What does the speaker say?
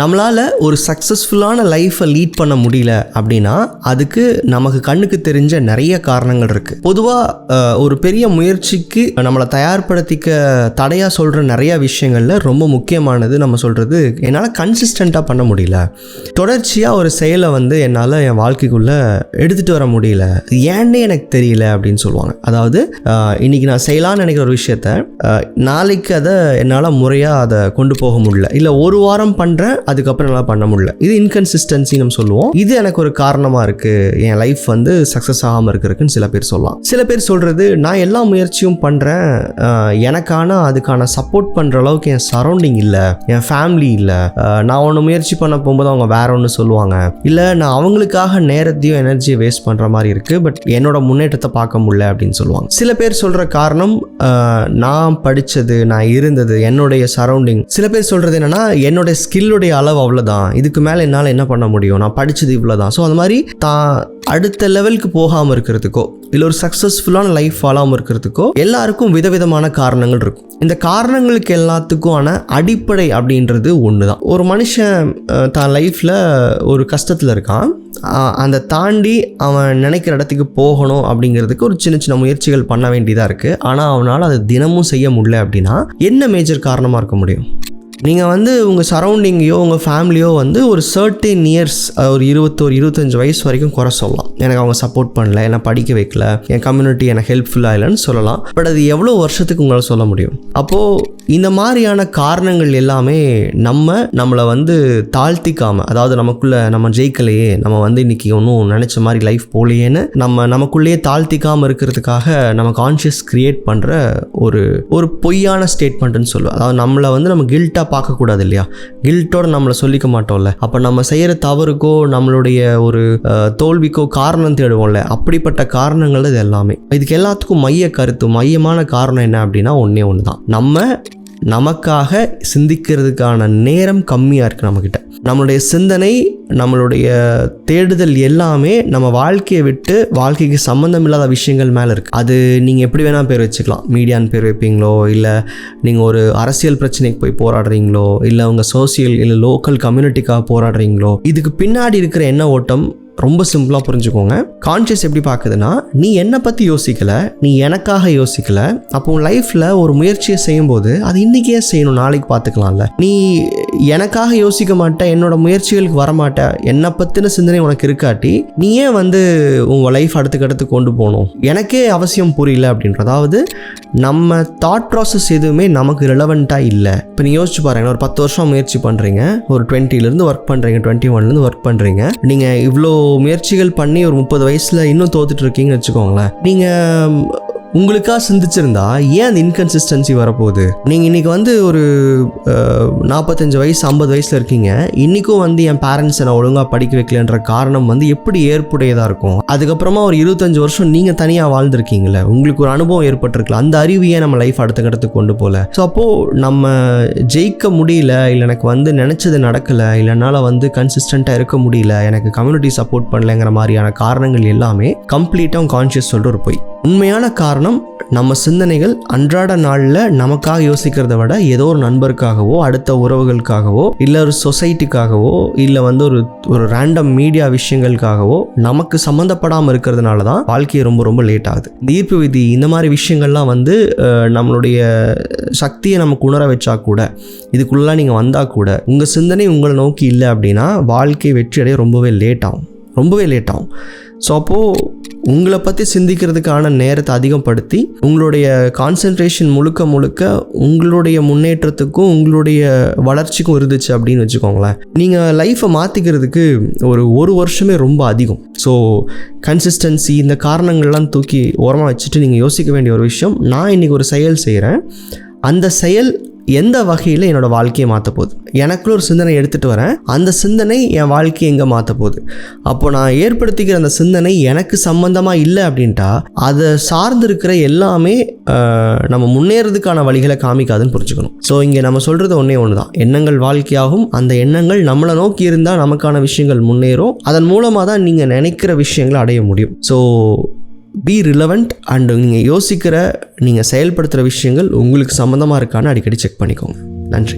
நம்மளால் ஒரு சக்ஸஸ்ஃபுல்லான லைஃப்பை லீட் பண்ண முடியல அப்படின்னா அதுக்கு நமக்கு கண்ணுக்கு தெரிஞ்ச நிறைய காரணங்கள் இருக்குது. பொதுவாக ஒரு பெரிய முயற்சிக்கு நம்மளை தயார்படுத்திக்க தடையாக சொல்கிற நிறைய விஷயங்களில் ரொம்ப முக்கியமானது நம்ம சொல்கிறது, என்னால் கன்சிஸ்டண்ட்டாக பண்ண முடியல, தொடர்ச்சியாக ஒரு செயலை என்னால் என் வாழ்க்கைக்குள்ளே எடுத்துகிட்டு வர முடியல, ஏன்னே எனக்கு தெரியல அப்படின்னு சொல்லுவாங்க. அதாவது இன்றைக்கி நான் செய்யலான்னு நினைக்கிற ஒரு விஷயத்த நாளைக்கு அதை என்னால் முறையாக அதை கொண்டு போக முடியல, இல்லை ஒரு வாரம் பண்ணுறேன் அதுக்கப்புறம் என்னால் பண்ண முடியல. இது இன்கன்சிஸ்டன்சி நம்ம சொல்லுவோம். இது எனக்கு ஒரு காரணமாக இருக்குது என் லைஃப் சக்ஸஸ் ஆகாமல் இருக்கிறதுக்குன்னு சில பேர் சொல்லலாம். சில பேர் சொல்கிறது, நான் எல்லா முயற்சியும் பண்ணுறேன், எனக்கான அதுக்கான சப்போர்ட் பண்ணுற அளவுக்கு என் சரௌண்டிங் இல்லை, என் ஃபேமிலி இல்லை, நான் ஒன்று முயற்சி பண்ண போகும்போது அவங்க வேற ஒன்று சொல்லுவாங்க, இல்லை நான் அவங்களுக்காக நேரத்தையும் எனர்ஜியை வேஸ்ட் பண்ணுற மாதிரி இருக்குது, பட் என்னோட முன்னேற்றத்தை பார்க்க முடியல அப்படின்னு சொல்லுவாங்க. சில பேர் சொல்கிற காரணம் நான் படித்தது, நான் இருந்தது, என்னுடைய சரௌண்டிங். சில பேர் சொல்கிறது என்னென்னா, என்னோட ஸ்கில்லுடைய அளவு அவ்வளோதான், இதுக்கு மேலே என்னால் என்ன பண்ண முடியும், நான் படித்தது இவ்வளோதான். ஸோ அந்த மாதிரி தான் அடுத்த லெவலுக்கு போகாமல் இருக்கிறதுக்கோ இல்லை ஒரு சக்ஸஸ்ஃபுல்லான லைஃப் வாழாமல் இருக்கிறதுக்கோ எல்லாருக்கும் விதவிதமான காரணங்கள் இருக்கும். இந்த காரணங்களுக்கு எல்லாத்துக்குமான அடிப்படை அப்படின்றது ஒன்று தான். ஒரு மனுஷன் தான் லைஃப்பில் ஒரு கஷ்டத்தில் இருக்கான், அந்த தாண்டி அவன் நினைக்கிற இடத்துக்கு போகணும் அப்படிங்கிறதுக்கு ஒரு சின்ன சின்ன முயற்சிகள் பண்ண வேண்டியதாக இருக்குது. ஆனால் அவனால் அதை தினமும் செய்ய முடியல அப்படின்னா என்ன மேஜர் காரணமாக இருக்க முடியும்? நீங்கள் உங்கள் சரௌண்டிங்கையோ உங்கள் ஃபேமிலியோ ஒரு சர்டன் இயர்ஸ், ஒரு 21-25 வயசு வரைக்கும் குறை சொல்லலாம். எனக்கு அவங்க சப்போர்ட் பண்ணல, என்னை படிக்க வைக்கல, என் கம்யூனிட்டி எனக்கு ஹெல்ப்ஃபுல்லாக இல்லைன்னு சொல்லலாம். பட் அது எவ்வளோ வருஷத்துக்கு உங்களால் சொல்ல முடியும்? அப்போது இந்த மாதிரியான காரணங்கள் எல்லாமே நம்மளை தாழ்த்திக்காமல், அதாவது நமக்குள்ளே நம்ம ஜெயிக்கலையே, நம்ம இன்றைக்கி ஒன்றும் நினச்ச மாதிரி லைஃப் போலையேன்னு நமக்குள்ளேயே தாழ்த்திக்காமல் இருக்கிறதுக்காக நம்ம கான்ஷியஸ் க்ரியேட் பண்ணுற ஒரு பொய்யான ஸ்டேட்மெண்ட்டுன்னு சொல்லுவேன். அதாவது நம்மளை நம்ம கில்ட்டாக பார்க்கக்கூடாது இல்லையா? கில்ட்டோட நம்மளை சொல்லிக்க மாட்டோம்ல. அப்போ நம்ம செய்கிற தவறுக்கோ நம்மளுடைய ஒரு தோல்விக்கோ காரணம் தேடுவோம்ல, அப்படிப்பட்ட காரணங்கள் இது எல்லாமே. இதுக்கு எல்லாத்துக்கும் மையமான காரணம் என்ன அப்படின்னா ஒன்றே ஒன்று தான். நமக்காக சிந்திக்கிறதுக்கான நேரம் கம்மியாக இருக்குது நம்மக்கிட்ட. நம்மளுடைய சிந்தனை, நம்மளுடைய தேடுதல் எல்லாமே நம்ம வாழ்க்கையை விட்டு வாழ்க்கைக்கு சம்மந்தம் இல்லாத விஷயங்கள் மேலே இருக்குது. அது நீங்கள் எப்படி வேணால் பேர் வச்சுக்கலாம். மீடியான்னு பேர் வைப்பீங்களோ, இல்லை நீங்கள் ஒரு அரசியல் பிரச்சனைக்கு போய் போராடுறீங்களோ, இல்லை உங்கள் சோசியல் இல்லை லோக்கல் கம்யூனிட்டிக்காக போராடுறீங்களோ, இதுக்கு பின்னாடி இருக்கிற எண்ண ஓட்டம் ரொம்ப சிம்பிளாக புரிஞ்சுக்கோங்க. கான்ஷியஸ் எப்படி பார்க்குதுன்னா, நீ என்னை பற்றி யோசிக்கலை, நீ எனக்காக யோசிக்கலை. அப்போ உன் லைஃப்பில் ஒரு முயற்சியை செய்யும்போது அது இன்றைக்கே செய்யணும், நாளைக்கு பார்த்துக்கலாம்ல. நீ எனக்காக யோசிக்க மாட்டேன், என்னோட முயற்சிகளுக்கு வரமாட்டேன், என்னை பற்றின சிந்தனை உனக்கு இருக்காட்டி நீ ஏன் உங்கள் லைஃப் அடுத்துக்கடுத்து கொண்டு போகணும்? எனக்கே அவசியம் புரியல அப்படின்ற. அதாவது நம்ம தாட் ப்ராசஸ் எதுவுமே நமக்கு ரெலவெண்ட்டாக இல்லை. இப்போ நீ யோசிச்சு பாருங்க, ஒரு 10 வருஷம் முயற்சி பண்ணுறீங்க, ஒரு 20லேருந்து ஒர்க் பண்ணுறீங்க, 21லேருந்து ஒர்க் பண்ணுறீங்க, நீங்கள் இவ்வளோ முயற்சிகள் பண்ணி ஒரு 30 வயசில் இன்னும் தோத்துட்டு இருக்கீங்கன்னு வச்சுக்கோங்களேன். நீங்கள் உங்களுக்காக சிந்திச்சிருந்தா ஏன் அந்த இன்கன்சிஸ்டன்சி வரப்போகுது? நீங்கள் இன்றைக்கி ஒரு 45 வயசு 50 வயசில் இருக்கீங்க, இன்றைக்கும் என் பேரண்ட்ஸை நான் ஒழுங்காக படிக்க வைக்கலன்ற காரணம் எப்படி ஏற்புடையதாக இருக்கும்? அதுக்கப்புறமா ஒரு 25 வருஷம் நீங்கள் தனியாக வாழ்ந்துருக்கீங்களே, உங்களுக்கு ஒரு அனுபவம் ஏற்பட்டிருக்கலாம், அந்த அறிவியை நம்ம லைஃப் அடுத்தக்கடத்துக்கு கொண்டு போகல. ஸோ அப்போது நம்ம ஜெயிக்க முடியல, இல்லை எனக்கு நினச்சது நடக்கலை, இல்லை என்னால் கன்சிஸ்டண்ட்டாக இருக்க முடியல, எனக்கு கம்யூனிட்டி சப்போர்ட் பண்ணலைங்கிற மாதிரியான காரணங்கள் எல்லாமே கம்ப்ளீட்டாக கான்ஷியஸ் சொல்கிற ஒரு பொய். உண்மையான காரணம் நம்ம சிந்தனைகள் அன்றாட நாளில் நமக்காக யோசிக்கிறத விட ஏதோ ஒரு நண்பருக்காகவோ, அடுத்த உறவுகளுக்காகவோ, இல்லை ஒரு சொசைட்டிக்காகவோ, இல்லை ஒரு ரேண்டம் மீடியா விஷயங்களுக்காகவோ நமக்கு சம்மந்தப்படாமல் இருக்கிறதுனால தான் வாழ்க்கையை ரொம்ப ரொம்ப லேட் ஆகுது. இந்த ஈர்ப்பு விதி, இந்த மாதிரி விஷயங்கள்லாம் நம்மளுடைய சக்தியை நமக்கு உணர வச்சா கூட, இதுக்குள்ளே நீங்கள் வந்தால் கூட உங்கள் சிந்தனை உங்களை நோக்கி இல்லை அப்படின்னா வாழ்க்கை வெற்றி அடைய ரொம்பவே லேட் ஆகும். ஸோ அப்போது உங்களை பற்றி சிந்திக்கிறதுக்கான நேரத்தை அதிகப்படுத்தி உங்களுடைய கான்சென்ட்ரேஷன் முழுக்க உங்களுடைய முன்னேற்றத்துக்கும் உங்களுடைய வளர்ச்சிக்கும் இருந்துச்சு அப்படின்னு வச்சுக்கோங்களேன். நீங்கள் லைஃப்பை மாற்றிக்கிறதுக்கு ஒரு வருஷமே ரொம்ப அதிகம். ஸோ கன்சிஸ்டன்சி, இந்த காரணங்கள்லாம் தூக்கி ஓரமாக வச்சுட்டு நீங்கள் யோசிக்க வேண்டிய ஒரு விஷயம், நான் இன்றைக்கி ஒரு செயல் செய்கிறேன், அந்த செயல் எந்த வகையில் என்னோடய வாழ்க்கையை மாற்ற போகுது? எனக்குள்ள ஒரு சிந்தனை எடுத்துகிட்டு வரேன், அந்த சிந்தனை என் வாழ்க்கையை எங்கே மாற்ற போகுது? அப்போ நான் ஏற்படுத்திக்கிற அந்த சிந்தனை எனக்கு சம்மந்தமாக இல்லை அப்படின்ட்டா அதை சார்ந்து இருக்கிற எல்லாமே நம்ம முன்னேறதுக்கான வழிகளை காமிக்காதுன்னு புரிஞ்சுக்கணும். ஸோ இங்கே நம்ம சொல்கிறது ஒன்று தான், எண்ணங்கள் வாழ்க்கையாகும். அந்த எண்ணங்கள் நம்மளை நோக்கி இருந்தால் நமக்கான விஷயங்கள் முன்னேறும். அதன் மூலமாக தான் நீங்கள் நினைக்கிற விஷயங்களை அடைய முடியும். ஸோ பி ரிலவெண்ட் அண்ட் நீங்கள் யோசிக்கிற, நீங்கள் செயல்படுத்துகிற விஷயங்கள் உங்களுக்கு சம்மந்தமாக இருக்கான்னு அடிக்கடி செக் பண்ணிக்கோங்க. நன்றி.